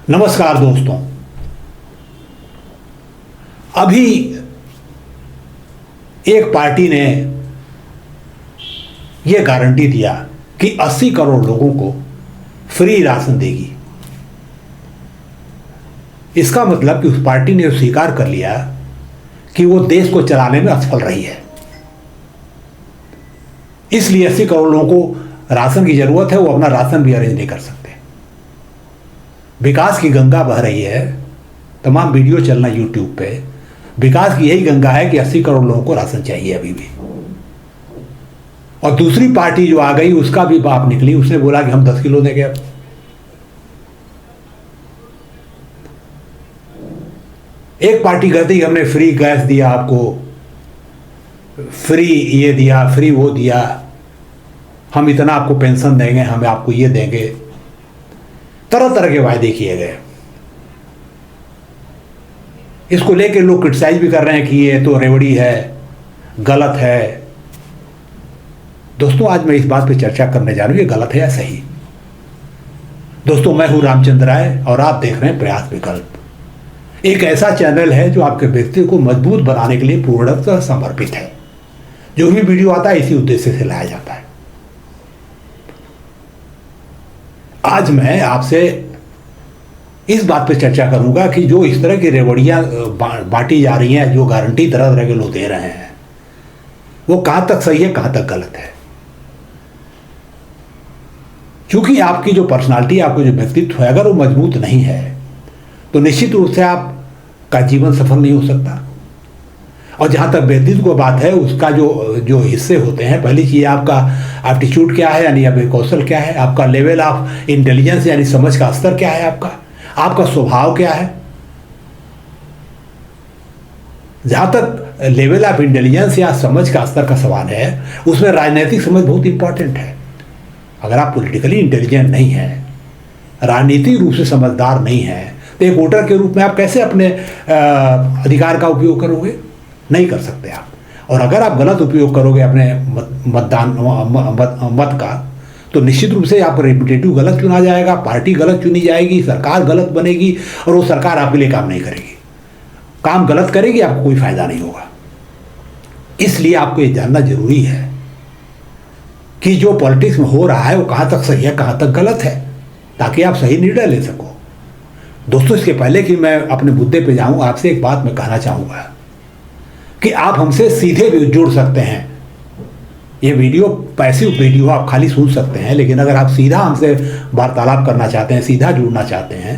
नमस्कार दोस्तों। अभी एक पार्टी ने यह गारंटी दिया कि 80 करोड़ लोगों को फ्री राशन देगी। इसका मतलब कि उस पार्टी ने स्वीकार कर लिया कि वो देश को चलाने में असफल रही है, इसलिए 80 करोड़ लोगों को राशन की जरूरत है। वो अपना राशन भी अरेंज नहीं कर सकते। विकास की गंगा बह रही है, तमाम वीडियो चलना यूट्यूब पे। विकास की यही गंगा है कि 80 करोड़ लोगों को राशन चाहिए अभी भी। और दूसरी पार्टी जो आ गई उसका भी बाप निकली, उसने बोला कि हम 10 किलो देंगे। अब एक पार्टी कहती कि हमने फ्री गैस दिया, आपको फ्री ये दिया, फ्री वो दिया, हम इतना आपको पेंशन देंगे, हम आपको ये देंगे। तरह तरह के वायदे किए गए। इसको लेकर लोग क्रिटिसाइज भी कर रहे हैं कि ये तो रेवड़ी है, गलत है। दोस्तों, आज मैं इस बात पे चर्चा करने जा रहा हूं, ये गलत है या सही। दोस्तों, मैं हूं रामचंद्र राय और आप देख रहे हैं प्रयास विकल्प। एक ऐसा चैनल है जो आपके व्यक्तित्व को मजबूत बनाने के लिए पूर्णतः समर्पित है। जो भी वीडियो आता है इसी उद्देश्य से लाया जाता है। आज मैं आपसे इस बात पे चर्चा करूंगा कि जो इस तरह की रेवड़ियां बांटी जा रही हैं, जो गारंटी तरह तरह के लोग दे रहे हैं, वो कहां तक सही है, कहां तक गलत है। क्योंकि आपकी जो पर्सनालिटी, आपको जो व्यक्तित्व है, अगर वो मजबूत नहीं है तो निश्चित रूप से आपका जीवन सफल नहीं हो सकता। और जहाँ तक व्यक्तित्व की बात है, उसका जो हिस्से होते हैं, पहली चीज़ आपका एप्टीट्यूड क्या है, यानी आपके कौशल क्या है, आपका लेवल ऑफ इंटेलिजेंस यानी समझ का स्तर क्या है, आपका स्वभाव क्या है। जहाँ तक लेवल ऑफ इंटेलिजेंस या समझ का स्तर का सवाल है, उसमें राजनीतिक समझ बहुत इंपॉर्टेंट है। अगर आप पॉलिटिकली इंटेलिजेंट नहीं है, राजनीतिक रूप से समझदार नहीं है, तो एक वोटर के रूप में आप कैसे अपने अधिकार का उपयोग करोगे? नहीं कर सकते आप। और अगर आप गलत उपयोग करोगे अपने मत का, तो निश्चित रूप से आप रिप्रेजेंटेटिव गलत चुना जाएगा, पार्टी गलत चुनी जाएगी, सरकार गलत बनेगी और वो सरकार आपके लिए काम नहीं करेगी। काम गलत करेगी, आपको कोई फायदा नहीं होगा। इसलिए आपको ये जानना जरूरी है कि जो पॉलिटिक्स में हो रहा है वो कहाँ तक सही है, कहाँ तक गलत है, ताकि आप सही निर्णय ले सको। दोस्तों, इसके पहले कि मैं अपने मुद्दे पे जाऊं, आपसे एक बात मैं कहना चाहूँगा कि आप हमसे सीधे भी जुड़ सकते हैं। ये वीडियो पैसिव वीडियो, आप खाली सुन सकते हैं, लेकिन अगर आप सीधा हमसे वार्तालाप करना चाहते हैं, सीधा जुड़ना चाहते हैं,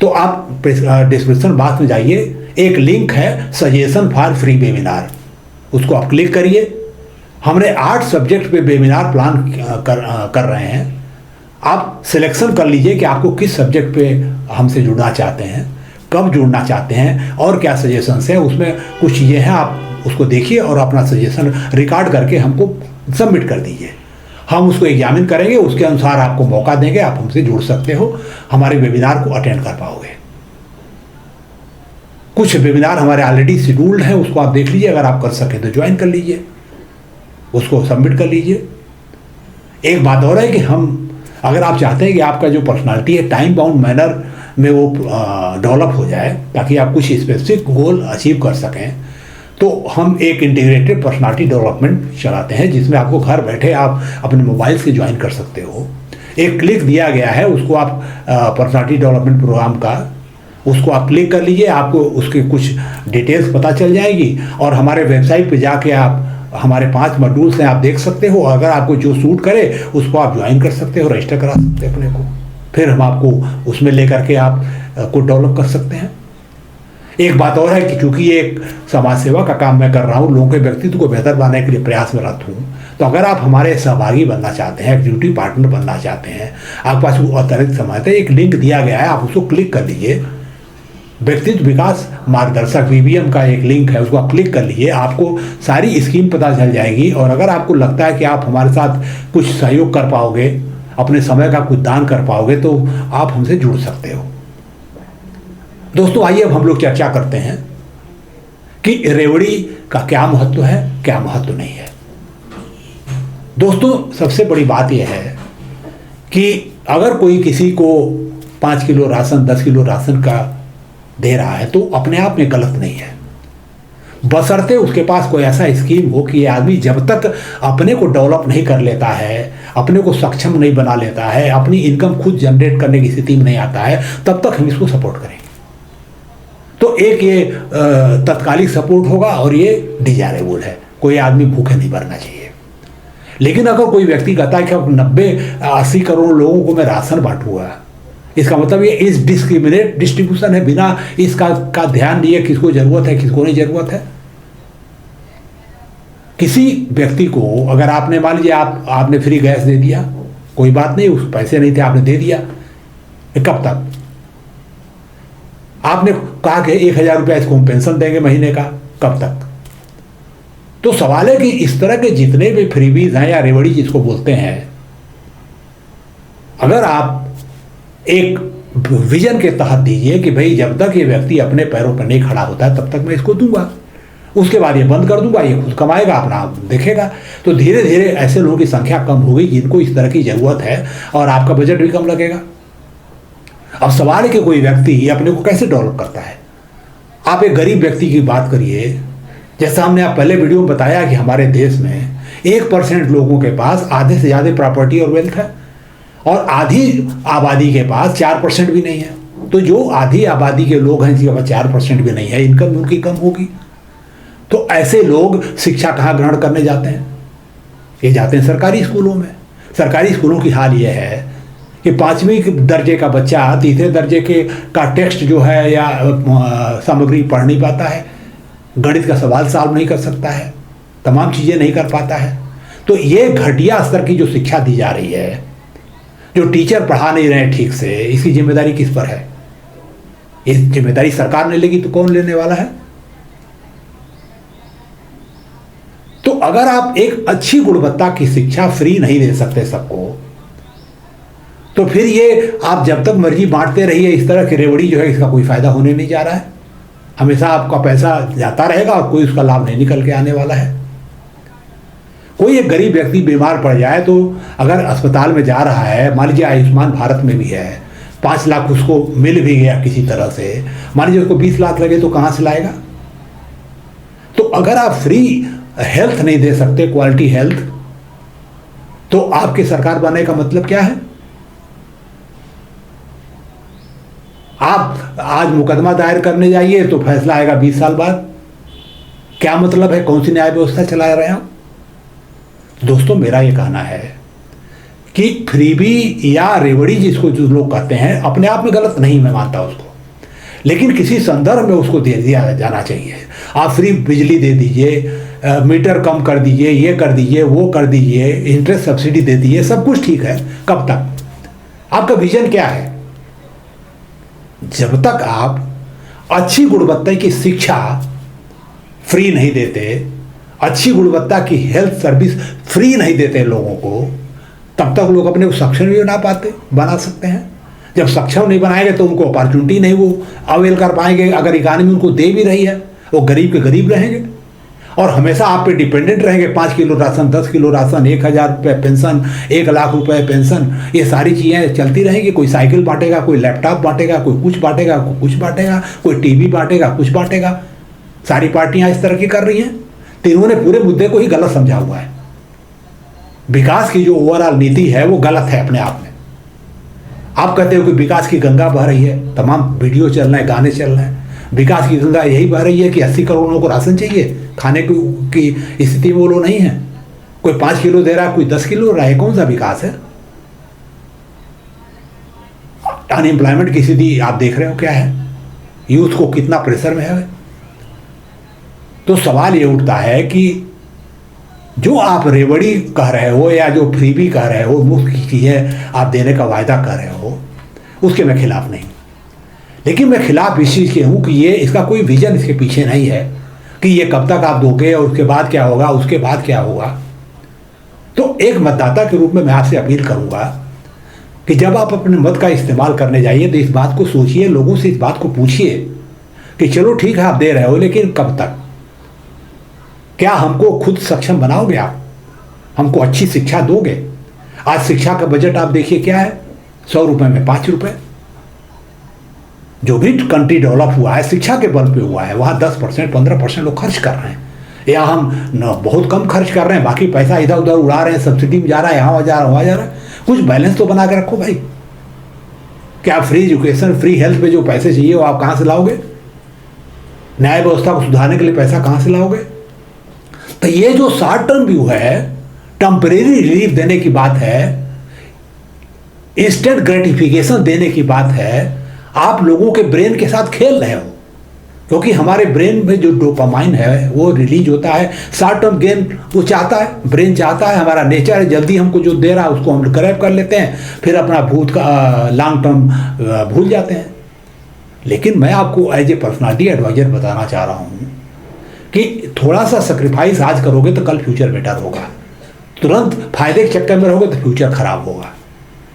तो आप डिस्क्रिप्शन बॉक्स में जाइए, एक लिंक है सजेशन फॉर फ्री वेबिनार, उसको आप क्लिक करिए। हमने 8 सब्जेक्ट पे वेबिनार प्लान कर रहे हैं। आप सिलेक्शन कर लीजिए कि आपको किस सब्जेक्ट पे हमसे जुड़ना चाहते हैं, कब जुड़ना चाहते हैं और क्या सजेशंस हैं। उसमें कुछ चीज़ें हैं, आप उसको देखिए और अपना सजेशन रिकॉर्ड करके हमको सबमिट कर दीजिए। हम उसको एग्जामिन करेंगे, उसके अनुसार आपको मौका देंगे, आप हमसे जुड़ सकते हो, हमारे वेबिनार को अटेंड कर पाओगे। कुछ वेबिनार हमारे ऑलरेडी शेड्यूल्ड हैं, उसको आप देख लीजिए। अगर आप कर सकें तो ज्वाइन कर लीजिए, उसको सबमिट कर लीजिए। एक बात और है कि अगर आप चाहते हैं कि आपका जो पर्सनालिटी है टाइम बाउंड मैनर में वो डेवलप हो जाए, ताकि आप कुछ स्पेसिफिक गोल अचीव कर सकें, तो हम एक इंटीग्रेटेड पर्सनालिटी डेवलपमेंट चलाते हैं, जिसमें आपको घर बैठे आप अपने मोबाइल से ज्वाइन कर सकते हो। एक क्लिक दिया गया है, उसको आप पर्सनालिटी डेवलपमेंट प्रोग्राम का, उसको आप क्लिक कर लीजिए, आपको उसके कुछ डिटेल्स पता चल जाएगी। और हमारे वेबसाइट पर जाके आप हमारे 5 मॉड्यूल्स हैं, आप देख सकते हो। अगर आपको जो सूट करे उसको आप ज्वाइन कर सकते हो, रजिस्टर करा सकते हैं अपने को। फिर हम आपको उसमें लेकर के आप को डेवलप कर सकते हैं। एक बात और है कि चूंकि ये एक समाज सेवा का काम मैं कर रहा हूँ, लोगों के व्यक्तित्व को बेहतर बनाने के लिए प्रयास में रत हूँ, तो अगर आप हमारे सहभागी बनना चाहते हैं, एक्टिविटी पार्टनर बनना चाहते हैं, आपके पास वो अतिरिक्त समय है, एक लिंक दिया गया है, आप उसको क्लिक कर लीजिए। व्यक्तित्व विकास मार्गदर्शक VVM का एक लिंक है, उसको आप क्लिक कर लीजिए, आपको सारी स्कीम पता चल जाएगी। और अगर आपको लगता है कि आप हमारे साथ कुछ सहयोग कर पाओगे, अपने समय का कुछ दान कर पाओगे, तो आप हमसे जुड़ सकते हो। दोस्तों, आइए अब हम लोग चर्चा करते हैं कि रेवड़ी का क्या महत्व है, क्या महत्व नहीं है। दोस्तों, सबसे बड़ी बात यह है कि अगर कोई किसी को 5 किलो राशन 10 किलो राशन का दे रहा है तो अपने आप में गलत नहीं है, बशर्ते उसके पास कोई ऐसा स्कीम हो कि ये आदमी जब तक अपने को डेवलप नहीं कर लेता है, अपने को सक्षम नहीं बना लेता है, अपनी इनकम खुद जनरेट करने की स्थिति में नहीं आता है, तब तक हम इसको सपोर्ट करेंगे। तो एक ये तत्कालिक सपोर्ट होगा और ये डिजायरेबल है, कोई आदमी भूखे नहीं मरना चाहिए। लेकिन अगर कोई व्यक्ति कहता है कि अब 90-80 करोड़ लोगों को मैं राशन बांटूंगा, इसका मतलब ये इस डिस्क्रिमिनेट डिस्ट्रीब्यूशन है, बिना इसका का ध्यान दिए किसको जरूरत है किसको नहीं जरूरत है। किसी व्यक्ति को अगर आपने मान लीजिए आपने फ्री गैस दे दिया, कोई बात नहीं, उस पैसे नहीं थे आपने दे दिया, कब तक? आपने कहा कि 1000 रुपया इसको हम पेंशन देंगे महीने का, कब तक? तो सवाल है कि इस तरह के जितने भी फ्रीबीज हैं या रेवड़ी जिसको बोलते हैं, अगर आप एक विजन के तहत दीजिए कि भाई जब तक ये व्यक्ति अपने पैरों पर नहीं खड़ा होता है तब तक मैं इसको दूंगा, उसके बाद ये बंद कर दूंगा, ये खुद कमाएगा अपना देखेगा, तो धीरे धीरे ऐसे लोगों की संख्या कम होगी जिनको इस तरह की जरूरत है और आपका बजट भी कम लगेगा। अब सवाल है कि कोई व्यक्ति अपने को कैसे डेवलप करता है। आप एक गरीब व्यक्ति की बात करिए, जैसा हमने आप पहले वीडियो में बताया कि हमारे देश में 1% लोगों के पास आधे से ज़्यादा प्रॉपर्टी और वेल्थ है और आधी आबादी के पास 4% भी नहीं है। तो जो आधी आबादी के लोग हैं जिनके पास 4% भी नहीं है, इनकम उनकी कम होगी, तो ऐसे लोग शिक्षा कहाँ ग्रहण करने जाते हैं? ये जाते हैं सरकारी स्कूलों में। सरकारी स्कूलों की हाल ये है कि 5वीं दर्जे का बच्चा 3रे दर्जे का टेक्स्ट जो है या सामग्री पढ़ नहीं पाता है, गणित का सवाल सॉल्व नहीं कर सकता है, तमाम चीज़ें नहीं कर पाता है। तो ये घटिया स्तर की जो शिक्षा दी जा रही है, जो टीचर पढ़ा नहीं रहे ठीक से, इसकी जिम्मेदारी किस पर है? ये जिम्मेदारी सरकार ने लेगी तो कौन लेने वाला है? तो अगर आप एक अच्छी गुणवत्ता की शिक्षा फ्री नहीं दे सकते सबको, तो फिर ये आप जब तक मर्जी बांटते रहिए, इस तरह की रेवड़ी जो है इसका कोई फायदा होने नहीं जा रहा है। हमेशा आपका पैसा जाता रहेगा और कोई उसका लाभ नहीं निकल के आने वाला है। कोई एक गरीब व्यक्ति बीमार पड़ जाए तो अगर अस्पताल में जा रहा है, मान लीजिए आयुष्मान भारत में भी है, 5 लाख उसको मिल भी गया किसी तरह से, मान लीजिए उसको 20 लाख लगे तो कहाँ से लाएगा? तो अगर आप फ्री हेल्थ नहीं दे सकते, क्वालिटी हेल्थ, तो आपकी सरकार बनने का मतलब क्या है? आप आज मुकदमा दायर करने जाइए तो फैसला आएगा 20 साल बाद। क्या मतलब है? कौन सी न्याय व्यवस्था चला रहे हैं आप? दोस्तों, मेरा ये कहना है कि फ्रीबी या रेवड़ी जिसको जो लोग कहते हैं, अपने आप में गलत नहीं, मैं मानता उसको, लेकिन किसी संदर्भ में उसको दे दिया जाना चाहिए। आप फ्री बिजली दे दीजिए, मीटर कम कर दीजिए, ये कर दीजिए, वो कर दीजिए, इंटरेस्ट सब्सिडी दे दीजिए, सब कुछ ठीक है। कब तक? आपका विजन क्या है? जब तक आप अच्छी गुणवत्ता की शिक्षा फ्री नहीं देते, अच्छी गुणवत्ता की हेल्थ सर्विस फ्री नहीं देते लोगों को, तब तक लोग अपने को सक्षम भी बना सकते हैं। जब सक्षम नहीं बनाएंगे तो उनको अपॉर्चुनिटी नहीं वो अवेल कर पाएंगे। अगर इकानमी उनको दे भी रही है, वो गरीब के गरीब रहेंगे और हमेशा आप पे डिपेंडेंट रहेंगे। 5 किलो राशन, 10 किलो राशन, 1000 रुपये पेंशन, 1 लाख रुपए पेंशन, ये सारी चीज़ें चलती रहेंगी। कोई साइकिल बांटेगा, कोई लैपटॉप बांटेगा, कोई कुछ बांटेगा, कोई कुछ बांटेगा, कोई टीवी बांटेगा, कुछ बांटेगा। सारी पार्टियां इस तरह की कर रही हैं, तो इन्होंने पूरे मुद्दे को ही गलत समझा हुआ है। विकास की जो ओवरऑल नीति है वो गलत है अपने आप में। आप कहते हो कि विकास की गंगा बह रही है, तमाम वीडियो चल रहे हैं, गाने चल रहे हैं, विकास की गंगा यही बह रही है कि 80 करोड़ लोगों को राशन चाहिए, खाने की स्थिति में वो लोग नहीं है। कोई 5 किलो दे रहा है, कोई 10 किलो रहा है, कौन सा विकास है? अनएम्प्लॉयमेंट की स्थिति आप देख रहे हो क्या है, यूथ को कितना प्रेशर में है। तो सवाल ये उठता है कि जो आप रेवड़ी कह रहे हो या जो फ्रीबी कह रहे हो, मुफ्त की चीज़ें आप देने का वायदा कर रहे हो, उसके मैं खिलाफ नहीं। लेकिन मैं खिलाफ इस चीज़ के हूँ कि ये इसका कोई विजन इसके पीछे नहीं है कि ये कब तक आप दोगे और उसके बाद क्या होगा, उसके बाद क्या होगा। तो एक मतदाता के रूप में मैं आपसे अपील करूँगा कि जब आप अपने मत का इस्तेमाल करने जाइए तो इस बात को सोचिए, लोगों से इस बात को पूछिए कि चलो ठीक है आप दे रहे हो, लेकिन कब तक? क्या हमको खुद सक्षम बनाओगे आप? हमको अच्छी शिक्षा दोगे? आज शिक्षा का बजट आप देखिए क्या है, 100 रुपये में 5 रुपये। जो भी कंट्री डेवलप हुआ है शिक्षा के बल पे हुआ है, वहाँ 10% 15% लोग खर्च कर रहे हैं। यहाँ हम बहुत कम खर्च कर रहे हैं, बाकी पैसा इधर उधर उड़ा रहे हैं, सब्सिडी में जा रहा है, यहाँ जा रहा है, वहाँ जा रहा है। कुछ बैलेंस तो बना के रखो भाई। क्या फ्री एजुकेशन, फ्री हेल्थ पे जो पैसे चाहिए वो आप कहाँ से लाओगे? न्याय व्यवस्था को सुधारने के लिए पैसा कहाँ से लाओगे? तो ये जो शॉर्ट टर्म व्यू है, टेम्परेरी रिलीफ देने की बात है, इंस्टेंट ग्रेटिफिकेशन देने की बात है, आप लोगों के ब्रेन के साथ खेल रहे हो। क्योंकि हमारे ब्रेन में जो डोपामाइन है वो रिलीज होता है, शॉर्ट टर्म गेन वो चाहता है, ब्रेन चाहता है, हमारा नेचर है, जल्दी हमको जो दे रहा है उसको हम ग्रैब कर लेते हैं, फिर अपना भूत का लॉन्ग टर्म भूल जाते हैं। लेकिन मैं आपको एज ए पर्सनालिटी एडवाइजर बताना चाह रहा हूँ कि थोड़ा सा सेक्रीफाइस आज करोगे तो कल फ्यूचर बेटर होगा। तुरंत फायदे के चक्कर में रहोगे तो फ्यूचर खराब होगा।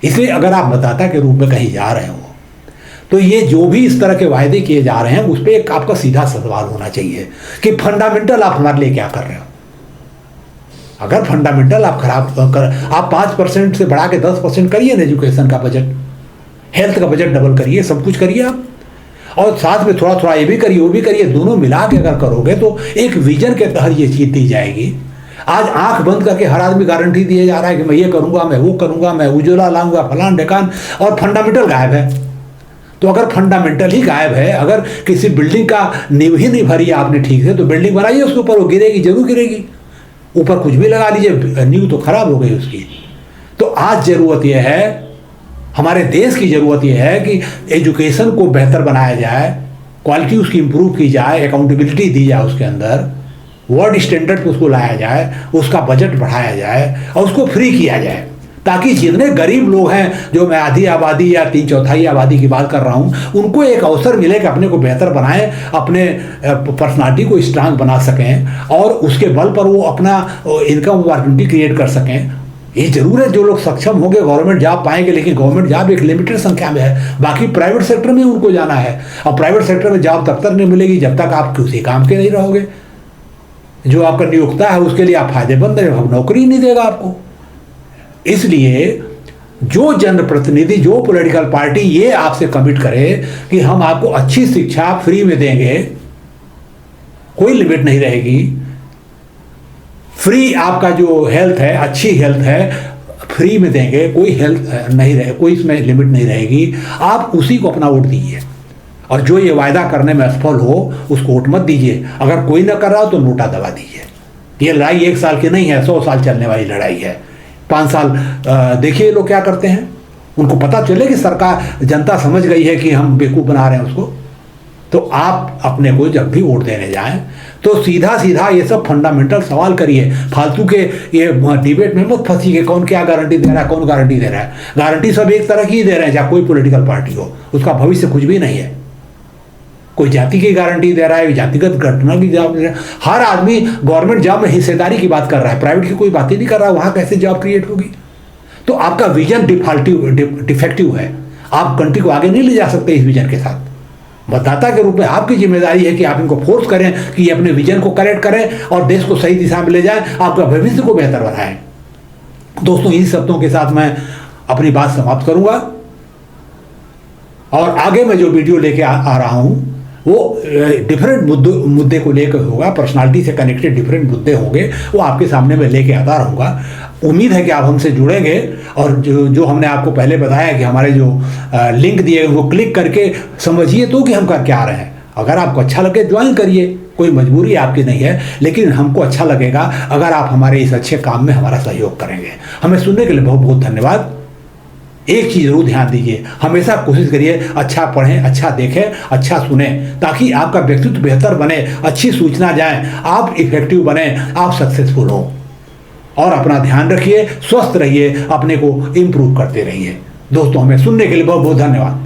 इसलिए अगर आप मतदाता के रूप में कहीं जा रहे हो तो ये जो भी इस तरह के वायदे किए जा रहे हैं उस पर एक आपका सीधा सवाल होना चाहिए कि फंडामेंटल आप हमारे लिए क्या कर रहे हो। अगर फंडामेंटल आप आप 5% से बढ़ा के 10% करिए ना एजुकेशन का बजट, हेल्थ का बजट डबल करिए, सब कुछ करिए आप, और साथ में थोड़ा थोड़ा ये भी करिए वो भी करिए, दोनों मिला के अगर करोगे तो एक विजन के तहत ये चीज दी जाएगी। आज आंख बंद करके हर आदमी गारंटी दिया जा रहा है कि मैं ये करूंगा, मैं वो करूंगा, मैं उज्ज्वला लाऊंगा, फलान ढकान, और फंडामेंटल गायब है। तो अगर फंडामेंटल ही गायब है, अगर किसी बिल्डिंग का नींव ही नहीं भरी आपने ठीक से, तो बिल्डिंग बनाइए उसके ऊपर, वो गिरेगी, जरूर गिरेगी। ऊपर कुछ भी लगा लीजिए, नींव तो खराब हो गई उसकी। तो आज जरूरत यह है, हमारे देश की जरूरत यह है कि एजुकेशन को बेहतर बनाया जाए, क्वालिटी उसकी इंप्रूव की जाए, अकाउंटेबिलिटी दी जाए उसके अंदर, वर्ल्ड स्टैंडर्ड पे उसको लाया जाए, उसका बजट बढ़ाया जाए और उसको फ्री किया जाए, ताकि जितने गरीब लोग हैं, जो मैं आधी आबादी या 3/4 आबादी की बात कर रहा हूँ, उनको एक अवसर मिले कि अपने को बेहतर बनाएं, अपने पर्सनालिटी को स्ट्रांग बना सकें और उसके बल पर वो अपना इनकम अपॉर्चुनिटी क्रिएट कर सकें। ये जरूर है जो लोग सक्षम होंगे गवर्नमेंट जॉब पाएंगे, लेकिन गवर्नमेंट जॉब एक लिमिटेड संख्या में है, बाकी प्राइवेट सेक्टर में उनको जाना है। और प्राइवेट सेक्टर में जॉब तब तक नहीं मिलेगी जब तक आप किसी काम के नहीं रहोगे। जो आपका नियोक्ता है उसके लिए आप फायदेमंद है, नौकरी नहीं देगा आपको। इसलिए जो जनप्रतिनिधि, जो पॉलिटिकल पार्टी ये आपसे कमिट करे कि हम आपको अच्छी शिक्षा फ्री में देंगे, कोई लिमिट नहीं रहेगी, फ्री आपका जो हेल्थ है, अच्छी हेल्थ है, फ्री में देंगे, कोई हेल्थ नहीं रहे, कोई इसमें लिमिट नहीं रहेगी, आप उसी को अपना वोट दीजिए। और जो ये वायदा करने में असफल हो उसको वोट मत दीजिए। अगर कोई ना कर रहा हो तो नोटा दबा दीजिए। ये लड़ाई 1 साल की नहीं है, 100 साल चलने वाली लड़ाई है। 5 साल देखिए लोग क्या करते हैं, उनको पता चले कि सरकार, जनता समझ गई है कि हम बेवकूफ़ बना रहे हैं उसको। तो आप अपने को जब भी वोट देने जाएं तो सीधा सीधा ये सब फंडामेंटल सवाल करिए, फालतू के ये डिबेट में मत फंसिए कौन क्या गारंटी दे रहा है, कौन गारंटी दे रहा है। गारंटी सब एक तरह की ही दे रहे हैं, चाहे कोई पॉलिटिकल पार्टी हो, उसका भविष्य कुछ भी नहीं है। कोई जाति की गारंटी दे रहा है, जातिगत घटना की जॉब दे रहा है। हर आदमी गवर्नमेंट जॉब में हिस्सेदारी की बात कर रहा है, प्राइवेट की कोई बात ही नहीं कर रहा है। वहाँ कैसे जॉब क्रिएट होगी? तो आपका विजन डिफेक्टिव है, आप कंट्री को आगे नहीं ले जा सकते इस विजन के साथ। मतदाता के रूप में आपकी जिम्मेदारी है कि आप इनको फोर्स करें कि अपने विजन को करेक्ट करें और देश को सही दिशा में ले जाएं, आपका भविष्य को बेहतर बनाएं। दोस्तों, इन शब्दों के साथ मैं अपनी बात समाप्त करूंगा और आगे मैं जो वीडियो लेके आ रहा हूं वो डिफरेंट मुद्दे को लेकर होगा, पर्सनालिटी से कनेक्टेड डिफरेंट मुद्दे होंगे, वो आपके सामने मैं लेके आता रहूँगा। उम्मीद है कि आप हमसे जुड़ेंगे और जो हमने आपको पहले बताया कि हमारे जो लिंक दिए वो क्लिक करके समझिए तो कि हम कर क्या रहे हैं। अगर आपको अच्छा लगे ज्वाइन करिए, कोई मजबूरी आपकी नहीं है, लेकिन हमको अच्छा लगेगा अगर आप हमारे इस अच्छे काम में हमारा सहयोग करेंगे। हमें सुनने के लिए बहुत बहुत धन्यवाद। एक चीज़ जरूर ध्यान दीजिए, हमेशा कोशिश करिए अच्छा पढ़ें, अच्छा देखें, अच्छा सुने, ताकि आपका व्यक्तित्व बेहतर बने, अच्छी सूचना जाए, आप इफेक्टिव बने, आप सक्सेसफुल हो। और अपना ध्यान रखिए, स्वस्थ रहिए, अपने को इम्प्रूव करते रहिए। दोस्तों, हमें सुनने के लिए बहुत बहुत धन्यवाद।